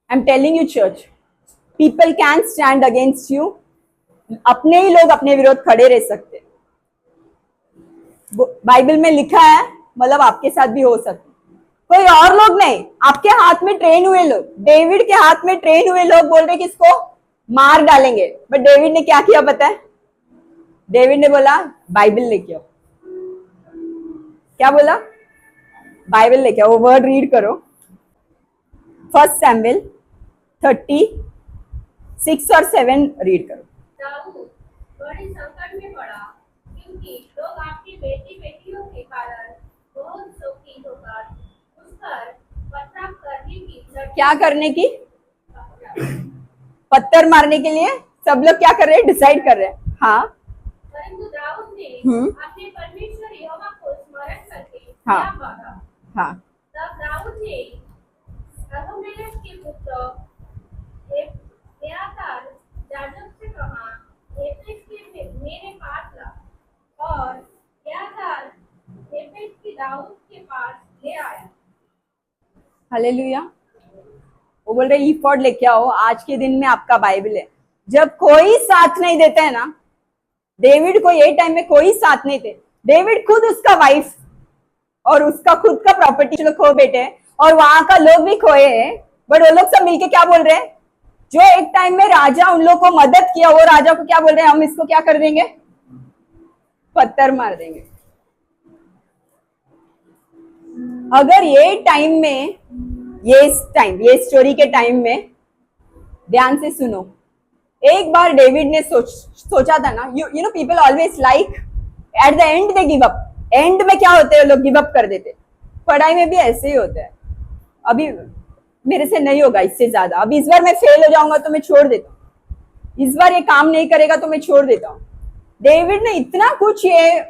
I am telling you church, people can stand against you. अपने ही लोग अपने विरोध खड़े रह सकते। बाइबल में लिखा है, मतलब आपके साथ भी हो सकता, कोई और लोग नहीं, आपके हाथ में ट्रेन हुए लोग, डेविड के हाथ में ट्रेन हुए लोग बोल रहे कि इसको मार डालेंगे। बट डेविड ने क्या किया पता है? डेविड ने बोला बाइबल लेके आओ। क्या बोला? बाइबल लेके आओ। वो वर्ड रीड करो, 1 सैमुएल 36 और 7 रीड करो। दाऊद बड़े संकट में पड़ा, क्योंकि लोग आपकी बेटी बेटियों के कारण बहुत शौकीन होकर उस पर पथराव करने की क्या करने की? पत्थर मारने के लिए सब लोग क्या कर रहे हैं? डिसाइड कर रहे हैं। हाँ परंतु दाऊद ने अपने परमेश्वर यहोवा को स्मरण करके हाँ। क्या मांगा। हाँ तब दाऊद ने अहीमेलेक के पुत्र एब्यातार याजक से कहा, एपेस के मेरे पास ला, और एब्यातार एपेस की दाऊद के पास ले आया। हालेलुया। वो बोल रहे ईफोर्ड लेके आओ, आज के दिन में आपका बाइबल है। जब कोई साथ नहीं देता है ना, डेविड को ये टाइम में कोई साथ नहीं थे। डेविड खुद उसका वाइफ और उसका खुद का प्रॉपर्टी लोग खो बैठे और वहां का लोग भी खोए हैं, बट वो लोग सब मिलके क्या बोल रहे हैं? जो एक टाइम में राजा उन लोग को मदद किया, वो राजा को क्या बोल रहे हैं? हम इसको क्या कर देंगे? पत्थर मार देंगे। अगर ये टाइम में, ये स्टोरी के टाइम में ध्यान से सुनो, एक बार डेविड ने सोचा था ना, you know people always like at the and they give up. And में क्या होते हैं? लोग गिव अप कर देते। पढ़ाई में भी ऐसे ही होता है। अभी मेरे से नहीं होगा इससे ज्यादा, अभी इस बार मैं फेल हो जाऊंगा तो मैं छोड़ देता हूँ, इस बार ये काम नहीं करेगा तो मैं छोड़ देता हूँ। डेविड ने इतना कुछ ये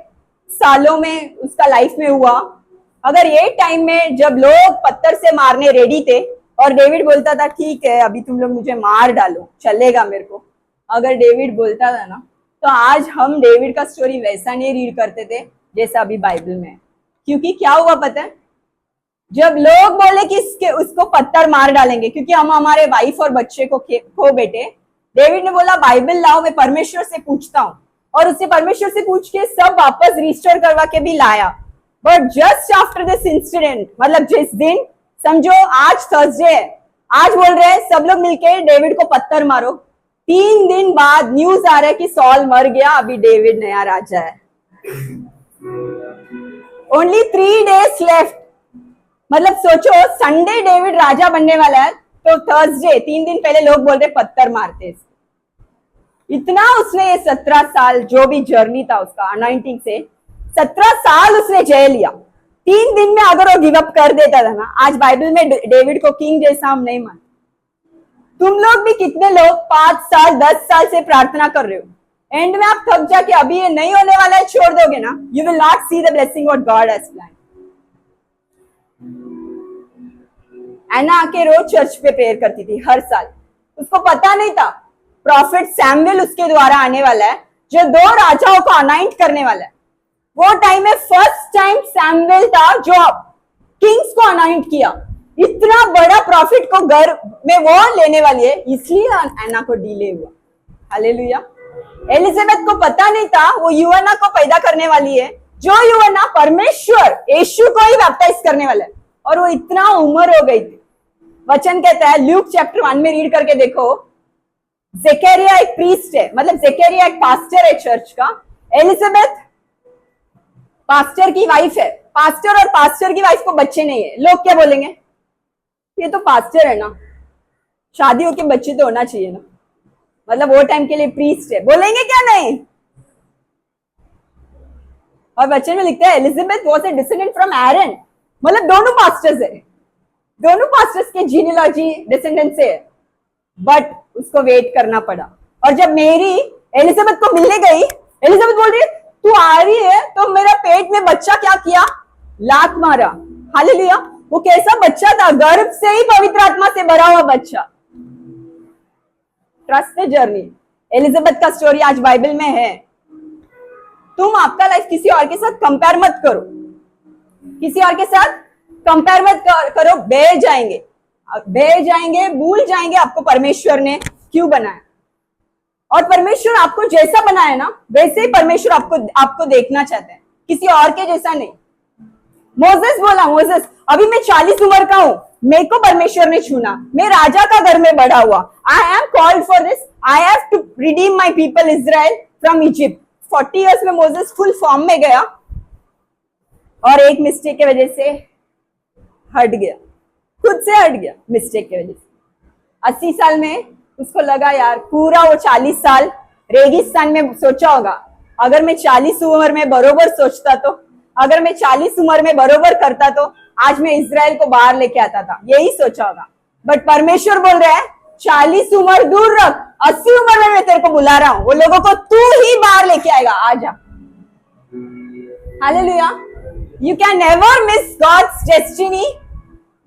सालों में उसका लाइफ में हुआ। अगर ये टाइम में जब लोग पत्थर से मारने रेडी थे और डेविड बोलता था ठीक है अभी तुम लोग मुझे मार डालो, चलेगा मेरे को, अगर डेविड बोलता था ना, तो आज हम डेविड का स्टोरी वैसा नहीं रीड करते थे जैसा अभी बाइबल में है। क्योंकि क्या हुआ पता है? जब लोग बोले कि उसको पत्थर मार डालेंगे क्योंकि हम हमारे वाइफ और बच्चे को खो बैठे, डेविड ने बोला बाइबल लाओ, मैं परमेश्वर से पूछता हूँ, और उससे परमेश्वर से पूछ के सब वापस रिस्टोर करवा के भी लाया। But just after this incident, मतलब जिस दिन, समझो आज थर्सडे है, आज बोल रहे हैं सब लोग मिलके डेविड को पत्थर मारो, 3 दिन बाद न्यूज आ रहा है कि सॉल मर गया, अभी डेविड नया राजा है। Only 3 days left. मतलब सोचो संडे डेविड राजा बनने वाला है, तो थर्सडे 3 दिन पहले लोग बोल रहे पत्थर मारते इसको। इतना उसने ये 17 साल जो भी जर्नी था उसका अनॉइंटिंग से, 17 साल उसने जय लिया। 3 दिन में अगर वो गिव अप कर देता था ना, आज बाइबल में डेविड को किंग जैसा हम नहीं मानते। तुम लोग भी कितने लोग 5 साल 10 साल से प्रार्थना कर रहे हो, एंड में आप थक जाके अभी ये नहीं होने वाला है छोड़ दोगे ना, you will not see the blessing what God has planned. एना आके रोज चर्च पे प्रेयर करती थी हर साल। उसको पता नहीं था प्रॉफिट सैमुएल उसके द्वारा आने वाला है जो 2 राजाओं को अनाइंट करने वाला है। वो टाइम में फर्स्ट टाइम सैमुएल था जो किंग्स को अनाइंट किया। इतना बड़ा प्रॉफिट को घर में वो लेने वाली है, इसलिए एना को डिले हुआ। हालेलुया। एलिजाबेथ को पता नहीं था वो यूहन्ना को पैदा करने वाली है, जो यूहन्ना परमेश्वर यीशु को ही बैप्टाइज करने वाला है, और वो इतना उम्र हो गई थी। वचन कहता है ल्यूक चैप्टर 1 में रीड करके देखो, ज़ेकरिया एक प्रीस्ट है, मतलब ज़ेकरिया एक पास्टर है चर्च का, एलिजाबेथ पास्टर की वाइफ है। पास्टर और पास्टर की वाइफ को बच्चे नहीं है, लोग क्या बोलेंगे? ये तो पास्टर है ना, शादी होके बच्चे तो होना चाहिए ना, मतलब वो टाइम के लिए प्रीस्ट है, बोलेंगे क्या? नहीं। और वचन में लिखता है Elizabeth was a descendant from Aaron, मतलब दोनों पास्टर्स है, दोनों पास्टर्स के जीनियोलॉजी डिसेंडेंट से है, बट उसको वेट करना पड़ा। और जब मेरी एलिजाबेथ को मिलने गई, एलिजाबेथ बोल रही है तू आ रही है तो मेरा पेट में बच्चा क्या किया? लात मारा। हालेलुया। वो कैसा बच्चा था? गर्भ से ही पवित्र आत्मा से भरा हुआ बच्चा। Trust the journey. एलिजाबेथ का स्टोरी आज बाइबल में है। तुम आपका लाइफ किसी और के साथ कंपेयर मत करो, किसी और के साथ कंपेयर मत करो, बह जाएंगे, भूल जाएंगे आपको परमेश्वर ने क्यों बनाया। और परमेश्वर आपको जैसा बनाया ना वैसे ही परमेश्वर आपको देखना चाहते हैं, किसी और के जैसा नहीं। मोसेस बोला, मोसेस अभी मैं 40 उम्र का हूं, मेरे को परमेश्वर ने चुना, मैं राजा का घर में बड़ा हुआ, I am called for this, I have to redeem my people Israel from Egypt. 40 years में मोसेस फुल फॉर्म में गया और एक मिस्टेक की वजह से हट गया, खुद से हट गया मिस्टेक की वजह से। 80 साल में उसको लगा यार पूरा वो 40 साल रेगिस्तान में सोचा होगा, अगर मैं 40 उम्र में बरोबर सोचता तो, अगर मैं 40 उम्र में बरोबर करता तो आज मैं इजराइल को बाहर लेके आता था, यही सोचा होगा। बट परमेश्वर बोल रहे हैं 40 उम्र दूर रख, 80 उम्र में मैं तेरे को बुला रहा हूं, वो लोगों को तू ही बाहर लेके आएगा, आजा। Hallelujah. You can never miss God's destiny,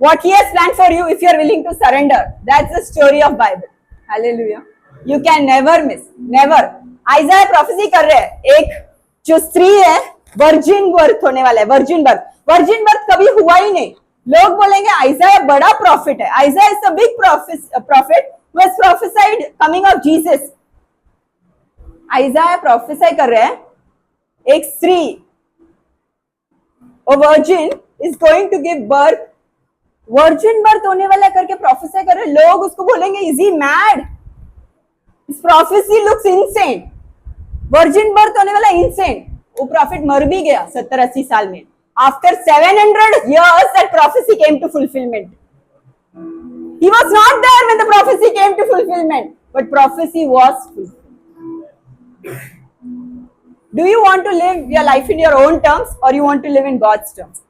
what He has planned for you, if you are willing to surrender. That's the story of Bible. Hallelujah. You can never miss, never. आइज़ाया prophecy कर रहे हैं, एक जो स्त्री है virgin birth होने वाला है, वर्जिन बर्थ कभी हुआ ही नहीं। लोग बोलेंगे आइज़ाया बड़ा प्रॉफिट है, आइज़ाया is a big profit who has prophesied coming of Jesus. आइज़ाया प्रोफेसाई कर रहे हैं, एक स्त्री a virgin is going to give birth, virgin birth होने वाला करके प्रोफेसाई कर रहे, लोग उसको बोलेंगे is he mad, this prophecy looks insane, virgin birth होने वाला इनसेन। वो प्रॉफिट मर भी गया 70-80 साल में। After 700 years that prophecy came to fulfillment. He was not there when the prophecy came to fulfillment, but prophecy was fulfilled. Do you want to live your life in your own terms or you want to live in God's terms?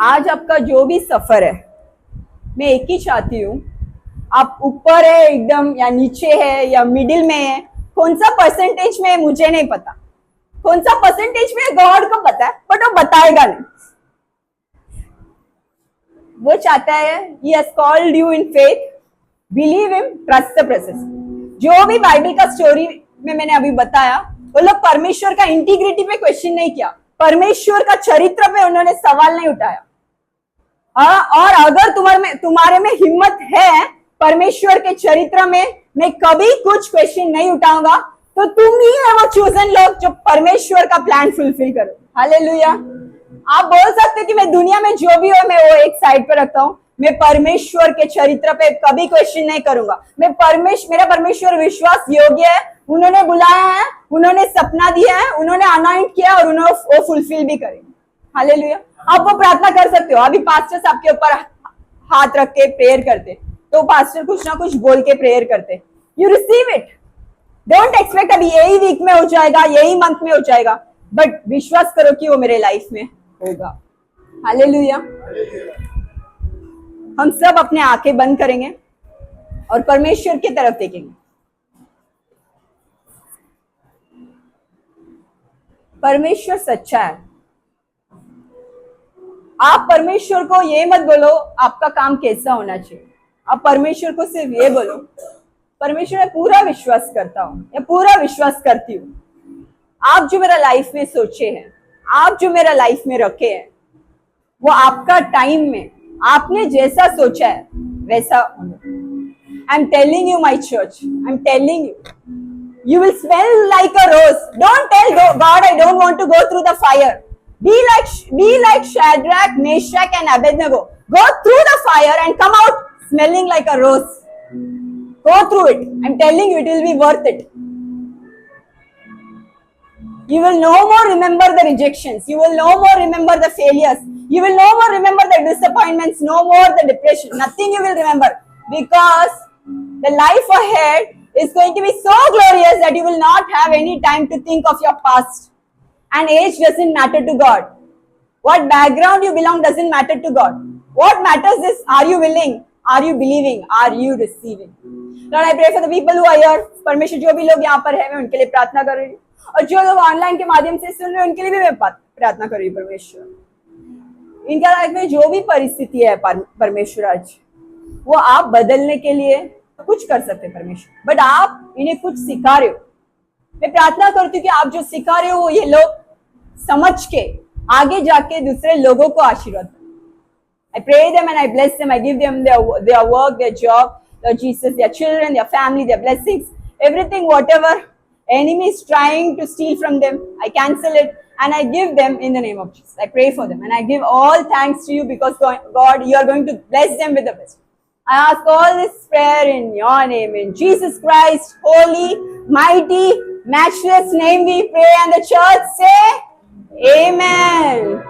आज आपका जो भी सफर है, मैं एक ही चाहती हूं, आप ऊपर है एकदम या नीचे है या मिडिल में है, कौन सा परसेंटेज में है मुझे नहीं पता, कौन सा परसेंटेज में गॉड को पता है, बट वो बताएगा नहीं। वो चाहता है He has called you in faith, believe Him, trust the process. जो भी बाइबल का स्टोरी में मैंने अभी बताया, वो लोग परमेश्वर का इंटीग्रिटी पे क्वेश्चन नहीं किया, परमेश्वर का चरित्र पे उन्होंने सवाल नहीं उठाया। और अगर तुम्हारे में हिम्मत है परमेश्वर के चरित्र में मैं कभी कुछ क्वेश्चन नहीं उठाऊंगा, तो तुम ही है वो चूजन लोग जो परमेश्वर का प्लान फुलफिल करो। हालेलुया। आप बोल सकते हो कि मैं दुनिया में जो भी हो मैं वो एक साइड पे रखता हूं, मैं परमेश्वर के चरित्र पे कभी क्वेश्चन नहीं करूंगा। मेरा परमेश्वर विश्वास योग्य है, उन्होंने बुलाया है, उन्होंने सपना दिया है, उन्होंने अनाइंट किया और उन्होंने वो फुलफिल भी करेंगे। हालेलुया। आप वो प्रार्थना कर सकते हो। अभी पास्टर्स आपके ऊपर हाथ रख के प्रेयर करते, तो पास्टर कुछ ना कुछ बोल के प्रेयर करते, you receive it. Don't expect अभी यही वीक में हो जाएगा, यही मंथ में हो जाएगा, बट विश्वास करो कि वो मेरे लाइफ में होगा। हालेलुया। हम सब अपने आंखें बंद करेंगे और परमेश्वर की तरफ देखेंगे। परमेश्वर सच्चा है। आप परमेश्वर को ये मत बोलो आपका काम कैसा होना चाहिए, आप परमेश्वर को सिर्फ ये बोलो परमेश्वर मैं पूरा विश्वास करता हूं या पूरा विश्वास करती हूँ, आप जो मेरा लाइफ में सोचे हैं, आप जो मेरा लाइफ में रखे हैं, वो आपका टाइम में आपने जैसा सोचा है वैसा होना। I am telling you my church, I am telling you will smell like a rose. Don't tell God I don't want to go through the fire. Be like Shadrach, Meshach and Abednego. Go through the fire and come out smelling like a rose. Go through it. I'm telling you, it will be worth it. You will no more remember the rejections. You will no more remember the failures. You will no more remember the disappointments. No more the depression. Nothing you will remember. Because the life ahead is going to be so glorious that you will not have any time to think of your past. And age doesn't matter to God. What background you belong doesn't matter to God. What matters is, are you willing? Are you believing? Are you receiving? Lord, I pray for the people who are here. परमेश्वर जो भी लोग यहाँ पर हैं, मैं उनके लिए प्रार्थना कर रही हूँ, और जो लोग ऑनलाइन के माध्यम से सुन रहे हैं उनके लिए भी मैं प्रार्थना कर रही हूँ। परमेश्वर इनका लाइफ में जो भी परिस्थिति है परमेश्वर आज वो आप बदलने के लिए कुछ कर सकते हैं परमेश्वर, बट आप इन्हें कुछ सिखा रहे हो। मैं प्रार्थना करती हूँ कि आप जो सिखा रहे हो ये लोग समझ के आगे जाके दूसरे लोगों को आशीर्वाद दो। I pray them and I bless them. I give them their work, their job, Lord Jesus, their children, their family, their blessings, everything, whatever enemy is trying to steal from them, I cancel it and I give them in the name of Jesus. I pray for them and I give all thanks to you because God, you are going to bless them with the best. I ask all this prayer in your name, in Jesus Christ, holy, mighty, matchless name we pray, and the church say, Amen.